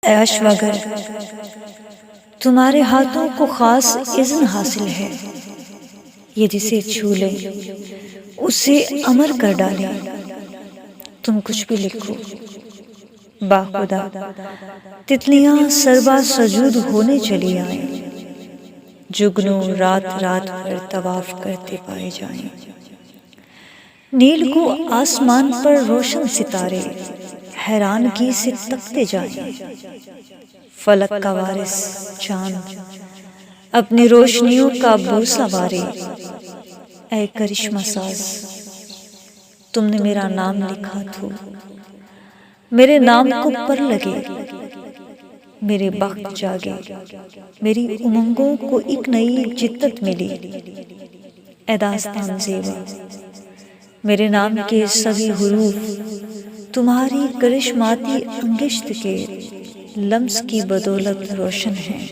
اے اشواگر، تمہارے ہاتھوں کو خاص اذن حاصل ہے، یہ جسے چھو لے اسے امر کر ڈالے۔ تم کچھ بھی لکھو، باخدا تتلیاں سربا سجود ہونے چلی آئیں، جگنوں رات رات پر طواف کرتے پائے جائیں۔ نیل کو آسمان پر روشن ستارے حیرانگی سے تکتے جائیں۔ فلک کا وارث چاند اپنی روشنیوں کا بوسہ بارے۔ اے کرشمہ ساز، تم نے میرا نام لکھا تو میرے نام کو پر لگے، میرے بخت جاگے، میری امنگوں کو ایک نئی جدت ملی۔ اے داستان زیبا، میرے نام کے سبھی حروف تمہاری کرشماتی انگشت کے لمس کی بدولت روشن ہیں۔